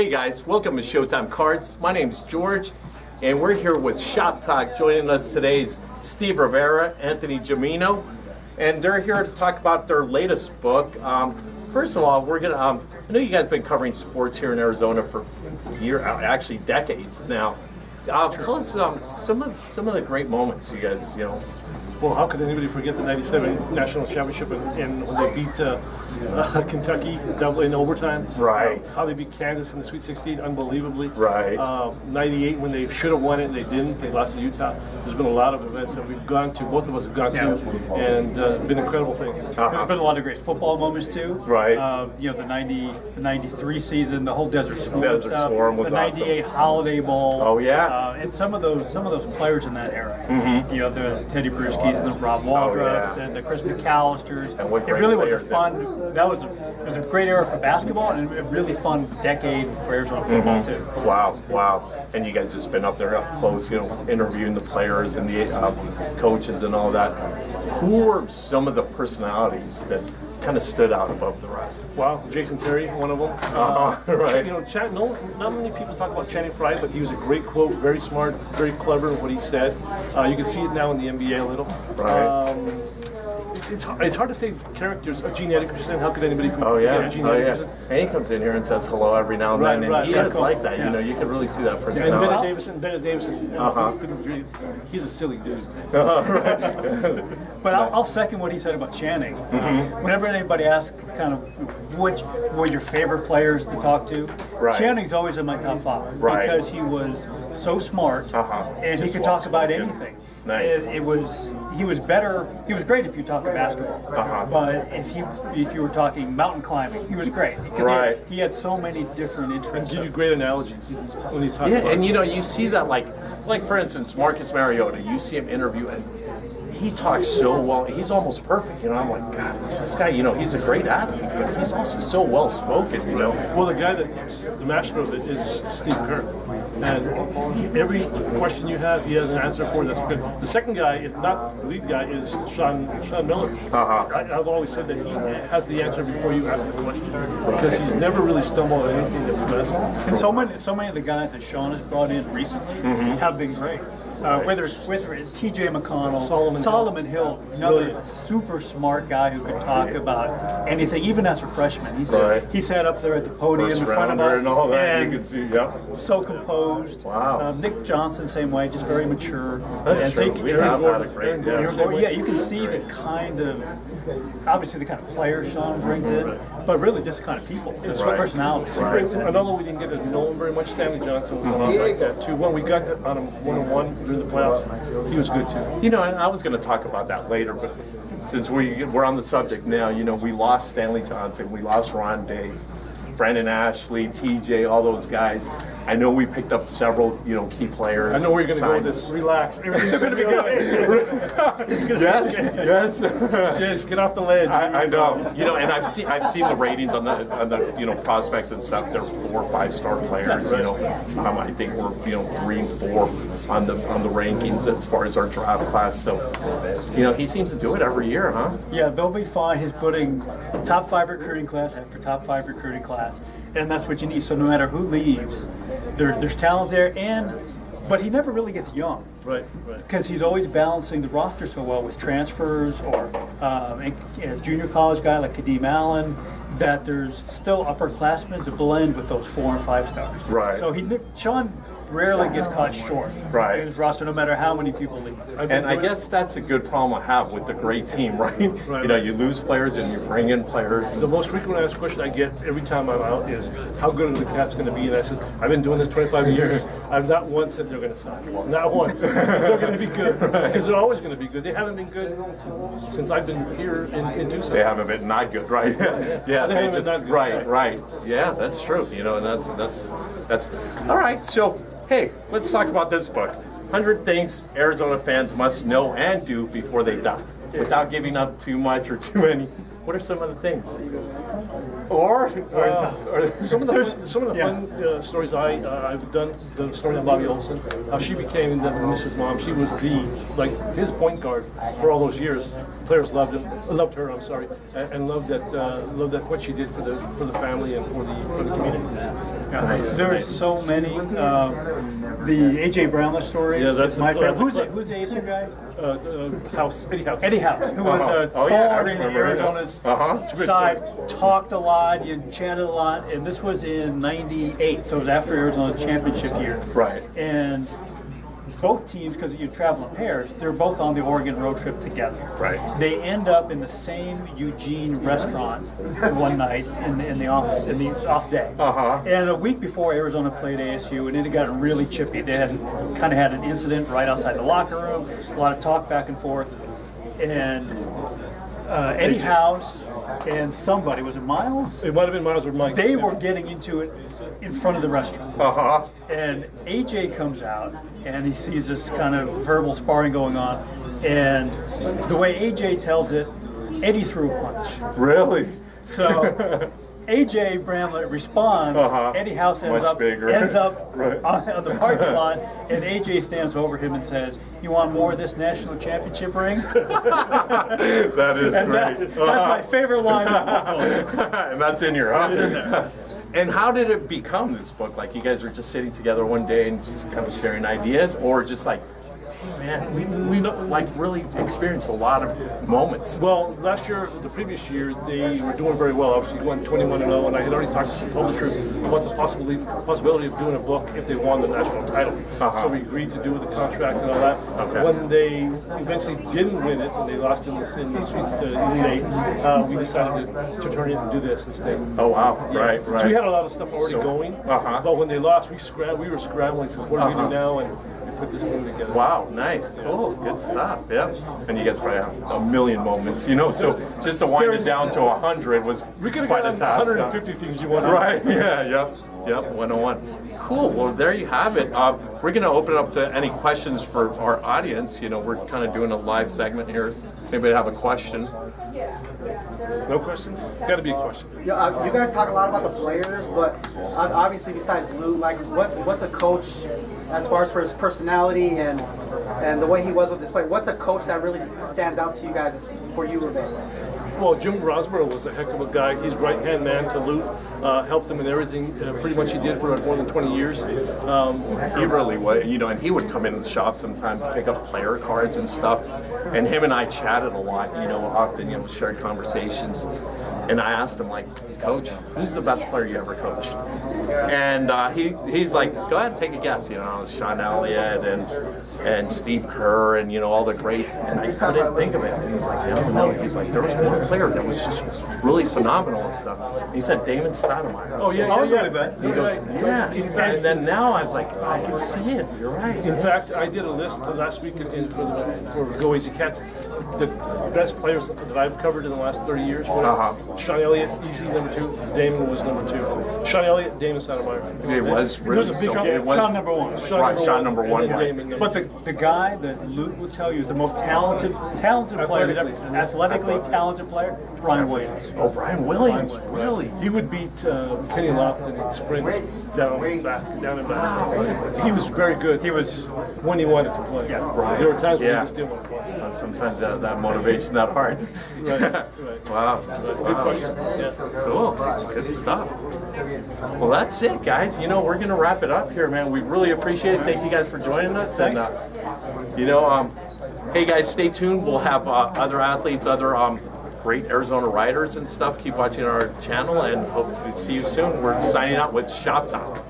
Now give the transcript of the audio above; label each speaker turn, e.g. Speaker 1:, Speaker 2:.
Speaker 1: Hey guys, welcome to Showtime Cards. My name's George, and we're here with Shop Talk. Joining us today is Steve Rivera, Anthony Gimino, and they're here to talk about their latest book. First of all, we're gonna. I know you guys have been covering sports here in Arizona for actually decades now. Tell us some of the great moments you guys,
Speaker 2: Well, how could anybody forget the '97 national championship and when they beat Kentucky double in overtime?
Speaker 1: Right.
Speaker 2: How they beat Kansas in the Sweet 16, unbelievably.
Speaker 1: Right.
Speaker 2: '98 when they should have won it and they didn't. They lost to Utah. There's been a lot of events that we've gone to. Both of us have gone to, and been incredible things.
Speaker 3: There's been a lot of great football moments too.
Speaker 1: Right.
Speaker 3: The '93 season, the whole Desert Swarm
Speaker 1: Desert
Speaker 3: stuff,
Speaker 1: Swarm was
Speaker 3: the '98 Holiday Bowl.
Speaker 1: Oh yeah.
Speaker 3: And some of those players in that era. The Teddy Bruschi's and the Rob Waldrops and the Chris McAllisters.
Speaker 1: And what
Speaker 3: it
Speaker 1: great
Speaker 3: really was a
Speaker 1: players
Speaker 3: fun. It was a great era for basketball and a really fun decade for Arizona football too.
Speaker 1: Wow. And you guys just been up there up close, interviewing the players and the coaches and all that. Who were some of the personalities that kind of stood out above the rest?
Speaker 2: Wow, Jason Terry, one of them.
Speaker 1: Right.
Speaker 2: Not many people talk about Channing Frye, but he was a great quote, very smart, very clever in what he said. You can see it now in the NBA a little.
Speaker 1: Right.
Speaker 2: It's hard to say characters. Gene Anderson, how could anybody forget Gene
Speaker 1: Oh
Speaker 2: Anderson?
Speaker 1: yeah. And he comes in here and says hello every now and then, and he is like that.
Speaker 3: Yeah.
Speaker 1: You can really see that
Speaker 2: And
Speaker 1: personality.
Speaker 2: Bennett Davison. He's a silly dude.
Speaker 3: But I'll second what he said about Channing. Whenever anybody asks kind of which were your favorite players to talk to,
Speaker 1: Right.
Speaker 3: Channing's always in my top 5
Speaker 1: Right.
Speaker 3: because he was so smart and he
Speaker 1: Just
Speaker 3: could talk about
Speaker 1: well-spoken.
Speaker 3: anything.
Speaker 1: Nice.
Speaker 3: He was better. He was great if you talk basketball, but if you were talking mountain climbing, he was great because
Speaker 1: Right.
Speaker 3: he had so many different
Speaker 2: And
Speaker 3: interests.
Speaker 2: give you great analogies when he talks
Speaker 1: Yeah,
Speaker 2: about
Speaker 1: and you see that like for instance, Marcus Mariota. You see him interview and he talks so well. He's almost perfect. I'm like, God, this guy. He's a great athlete, but he's also so well spoken.
Speaker 2: Well, the guy the master of it is Steve Kerr. And every question you have, he has an answer for. That's good. The second guy, if not the lead guy, is Sean Miller. I've always said that he has the answer before you ask the question because he's never really stumbled on anything that we've asked him.
Speaker 3: And so many of the guys that Sean has brought in recently have been great. Whether it's T.J. McConnell, Solomon Hill, another super smart guy who could talk about anything, even as a freshman. He sat up there at the podium
Speaker 1: First
Speaker 3: in front of
Speaker 1: rounder
Speaker 3: us
Speaker 1: and all that.
Speaker 3: and
Speaker 1: You can see, yep.
Speaker 3: so composed.
Speaker 1: Wow.
Speaker 3: Nick Johnson, same way, just very mature.
Speaker 1: That's
Speaker 3: And
Speaker 1: true.
Speaker 3: so
Speaker 1: We
Speaker 3: Aaron
Speaker 1: have
Speaker 3: Gordon-
Speaker 1: had a great.
Speaker 3: Aaron Gordon, yeah, you can see the kind of, obviously the kind of players Sean brings in, but really just the kind of people. It's personalities he brings in.
Speaker 2: And although we didn't get to know him very much, Stanley Johnson was a lot like that too. When we got on him one-on-one during the playoffs, he was good too.
Speaker 1: And I was going to talk about that later, but since we're on the subject now, we lost Stanley Johnson, we lost Ron Day, Brandon Ashley, TJ, all those guys. I know we picked up several, key players.
Speaker 2: I know where you're going to go with this. Relax. Everything's going to be good. It's gonna
Speaker 1: Yes.
Speaker 2: James, get off the ledge.
Speaker 1: I know. And I've seen the ratings on the prospects and stuff. They're 4 or 5 star players. I think we're 3 and 4 on the rankings as far as our draft class. So, he seems to do it every year, huh?
Speaker 3: Yeah, they'll be fine. He's putting top 5 recruiting class after top 5 recruiting class, and that's what you need. So no matter who leaves, there's talent there, but he never really gets young.
Speaker 2: Right.
Speaker 3: Because he's always balancing the roster so well with transfers or a junior college guy like Kadeem Allen, that there's still upperclassmen to blend with those 4 and 5 stars.
Speaker 1: Right.
Speaker 3: So Sean rarely gets caught short in his roster, no matter how many people leave.
Speaker 1: And I guess that's a good problem to have with the great team, right? You lose players and you bring in players.
Speaker 2: The most frequent asked question I get every time I'm out is, how good are the Cats going to be? And I said, I've been doing this 25 years. I've not once said they're going to suck. Not once. They're going to be good. Because they're always going to be good. They haven't been good since I've been here in Tucson.
Speaker 1: They haven't been not good, right? Yeah,
Speaker 2: They haven't been not good.
Speaker 1: Right. Yeah, that's true. And that's all right. So, hey, let's talk about this book. 100 Things Arizona Fans Must Know and Do Before They Die. Without giving up too much or too many, what are some of the things? or
Speaker 2: Some of the fun stories I've done. The story on Bobby Olson, how she became the Mrs. Mom. She was his point guard for all those years. Players loved her. I'm sorry, and loved that what she did for the family and for the community.
Speaker 1: Nice.
Speaker 3: There's so many. The AJ Brownless story.
Speaker 2: Yeah, that's
Speaker 3: my favorite.
Speaker 2: classic.
Speaker 3: Who's the ASU guy?
Speaker 2: Eddie House.
Speaker 3: Eddie House, who was a
Speaker 1: Oh, yeah, I
Speaker 3: thorn in
Speaker 1: remember, yeah.
Speaker 3: Arizona's
Speaker 1: It's a
Speaker 2: great
Speaker 3: side, talked a lot, chatted a lot, and this was in '98, so it was after Arizona's championship year.
Speaker 1: Right.
Speaker 3: And both teams, because you travel in pairs, they're both on the Oregon road trip together.
Speaker 1: Right.
Speaker 3: They end up in the same Eugene restaurant one night in the off day. And a week before Arizona played ASU, and it had gotten really chippy. They had kind of had an incident right outside the locker room, a lot of talk back and forth, and Eddie House and somebody, was it Miles?
Speaker 2: It might have been Miles or Mike.
Speaker 3: They were getting into it in front of the restaurant. And AJ comes out and he sees this kind of verbal sparring going on. And the way AJ tells it, Eddie threw a punch.
Speaker 1: Really?
Speaker 3: So AJ Bramlett responds. Eddie House ends
Speaker 1: Much
Speaker 3: up
Speaker 1: bigger.
Speaker 3: right on the parking lot, and AJ stands over him and says, "You want more of this national championship ring?"
Speaker 1: That is
Speaker 3: And
Speaker 1: great.
Speaker 3: that's my favorite line of the book.
Speaker 1: And that's in your house.
Speaker 3: in there.
Speaker 1: And how did it become this book? Like you guys were just sitting together one day and just kind of sharing ideas, or just like, hey man, we like really experienced a lot of moments.
Speaker 2: Well, the previous year, they were doing very well. Obviously, won 21-0, and I had already talked to some publishers about the possibility of doing a book if they won the national title. So we agreed to do the contract and all that.
Speaker 1: Okay.
Speaker 2: When they eventually didn't win it, and they lost in the Sweet Elite Eight, we decided to turn it and do this instead.
Speaker 1: Oh wow! Right.
Speaker 2: So we had a lot of stuff already going,
Speaker 1: Uh-huh.
Speaker 2: but when they lost, we were scrambling. So what do we do now? And we put this thing together.
Speaker 1: Wow, nice, cool, good stuff. Yeah, and you guys probably have a million moments, So just to wind it down to 100 was
Speaker 2: We could have
Speaker 1: quite a
Speaker 2: gotten
Speaker 1: task.
Speaker 2: 150 things you wanted.
Speaker 1: Right? Yeah. Yep. 101. Cool. Well, there you have it. We're going to open it up to any questions for our audience. We're kind of doing a live segment here. Anybody have a question?
Speaker 2: No questions? Got to be a question.
Speaker 4: Yeah, you guys talk a lot about the players, but obviously besides Lou, like what's a coach as far as for his personality and the way he was with this play? What's a coach that really stands out to you guys for you, Rivera?
Speaker 2: Well, Jim Roseboro was a heck of a guy. He's right-hand man to Lou. Helped him in everything. Pretty much he did for more than 20 years.
Speaker 1: He really was, and he would come in the shop sometimes, pick up player cards and stuff. And him and I chatted a lot, often, shared conversations. And I asked him, like, Coach, who's the best player you ever coached? And he's like, go ahead and take a guess. Sean Elliott and Steve Kerr and, all the greats. And I couldn't think of it. And he's like, no. He's like, there was one player that was just really phenomenal and stuff. He said Damon Stoudemire.
Speaker 2: Oh, yeah.
Speaker 1: He goes, yeah. And then now I was like, I can see it. You're right.
Speaker 2: In fact, I did a list last week for Go Easy Cats. The best players that I've covered in the last 30 years. Sean Elliott, easy number 2. Damon was number 2. Sean Elliott, Damon Stoudemire.
Speaker 1: It was really
Speaker 3: Sean number one.
Speaker 1: Sean number one.
Speaker 2: And then Damon number
Speaker 3: But the guy that Luke will tell you is the most talented player, athletically talented player, Brian Williams.
Speaker 1: Oh, Brian Williams, really?
Speaker 2: He would beat Kenny Lofton in sprints down and back. He was very good.
Speaker 3: He was
Speaker 2: when he wanted to play.
Speaker 3: Yeah.
Speaker 1: Right.
Speaker 2: There were times when
Speaker 1: Yeah.
Speaker 2: he just didn't want to play.
Speaker 1: And sometimes that motivation, that hard.
Speaker 2: Right.
Speaker 1: Wow.
Speaker 2: Good question. Yeah.
Speaker 1: Cool. Good stuff. Well, that's it, guys. We're going to wrap it up here, man. We really appreciate it. Thank you guys for joining us. And, hey, guys, stay tuned. We'll have other athletes, other great Arizona riders and stuff. Keep watching our channel, and hope to see you soon. We're signing out with Shop Talk.